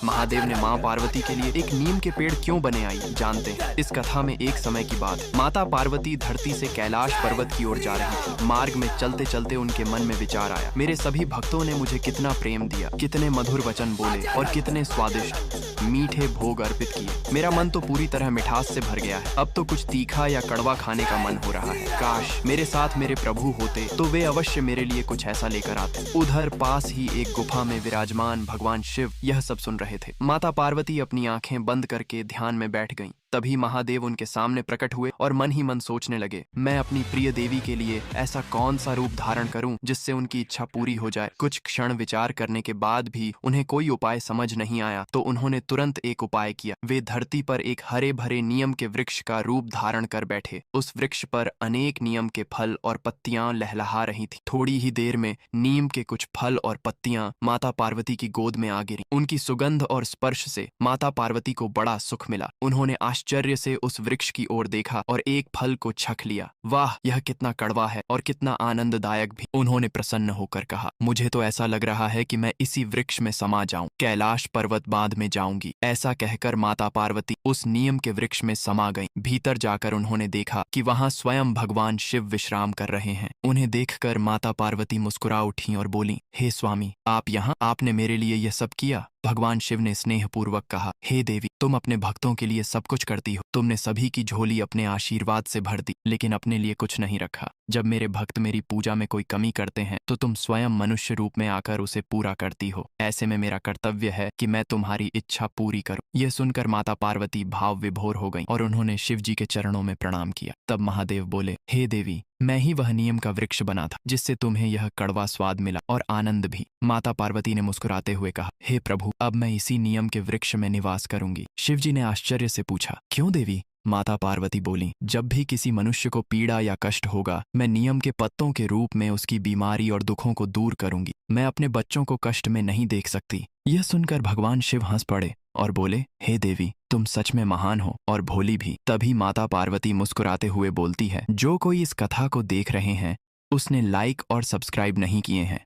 महादेव ने माँ पार्वती के लिए एक नीम के पेड़ क्यों बने आई जानते हैं। इस कथा में एक समय की बात, माता पार्वती धरती से कैलाश पर्वत की ओर जा रही थी। मार्ग में चलते चलते उनके मन में विचार आया, मेरे सभी भक्तों ने मुझे कितना प्रेम दिया, कितने मधुर वचन बोले और कितने स्वादिष्ट मीठे भोग अर्पित किए। मेरा मन तो पूरी तरह मिठास से भर गया है। अब तो कुछ तीखा या कड़वा खाने का मन हो रहा है। काश मेरे साथ मेरे प्रभु होते तो वे अवश्य मेरे लिए कुछ ऐसा लेकर आते। उधर पास ही एक गुफा में विराजमान भगवान शिव यह सब सुन रहे थे। माता पार्वती अपनी आंखें बंद करके ध्यान में बैठ गईं। तभी महादेव उनके सामने प्रकट हुए और मन ही मन सोचने लगे, मैं अपनी प्रिय देवी के लिए ऐसा कौन सा रूप धारण करूं जिससे उनकी इच्छा पूरी हो जाए। कुछ क्षण विचार करने के बाद भी उन्हें कोई उपाय समझ नहीं आया तो उन्होंने तुरंत एक उपाय किया। वे धरती पर एक हरे भरे नीम के वृक्ष का रूप धारण कर बैठे। उस वृक्ष पर अनेक नीम के फल और पत्तियां लहलहा रही थी। थोड़ी ही देर में नीम के कुछ फल और पत्तियां माता पार्वती की गोद में आ गिरी। उनकी सुगंध और स्पर्श से माता पार्वती को बड़ा सुख मिला। उन्होंने आश्चर्य से उस वृक्ष की ओर देखा और एक फल को चख लिया। वाह, यह कितना कड़वा है और कितना आनंददायक भी। उन्होंने प्रसन्न होकर कहा, मुझे तो ऐसा लग रहा है कि मैं इसी वृक्ष में समा जाऊं, कैलाश पर्वत बांध में जाऊंगी। ऐसा कहकर माता पार्वती उस नीम के वृक्ष में समा गईं। भीतर जाकर उन्होंने देखा कि वहां स्वयं भगवान शिव विश्राम कर रहे हैं। उन्हें देखकर माता पार्वती मुस्कुरा उठी और बोली, हे स्वामी, आप यहाँ, आपने मेरे लिए यह सब किया। भगवान शिव ने स्नेहपूर्वक कहा, हे देवी, तुम अपने भक्तों के लिए सब कुछ करती हो। तुमने सभी की झोली अपने आशीर्वाद से भर दी, लेकिन अपने लिए कुछ नहीं रखा। जब मेरे भक्त मेरी पूजा में कोई कमी करते हैं तो तुम स्वयं मनुष्य रूप में आकर उसे पूरा करती हो। ऐसे में मेरा कर्तव्य है कि मैं तुम्हारी इच्छा पूरी करूं। यह सुनकर माता पार्वती भाव विभोर हो गईं और उन्होंने शिव जी के चरणों में प्रणाम किया। तब महादेव बोले, हे देवी, मैं ही वह नियम का वृक्ष बना था जिससे तुम्हें यह कड़वा स्वाद मिला और आनंद भी। माता पार्वती ने मुस्कुराते हुए कहा, हे प्रभु, अब मैं इसी नियम के वृक्ष में निवास करूंगी। शिवजी ने आश्चर्य से पूछा, क्यों देवी? माता पार्वती बोली, जब भी किसी मनुष्य को पीड़ा या कष्ट होगा, मैं नियम के पत्तों के रूप में उसकी बीमारी और दुखों को दूर करूंगी। मैं अपने बच्चों को कष्ट में नहीं देख सकती। यह सुनकर भगवान शिव हंस पड़े और बोले, हे देवी, तुम सच में महान हो और भोली भी। तभी माता पार्वती मुस्कुराते हुए बोलती है, जो कोई इस कथा को देख रहे हैं उसने लाइक और सब्सक्राइब नहीं किए हैं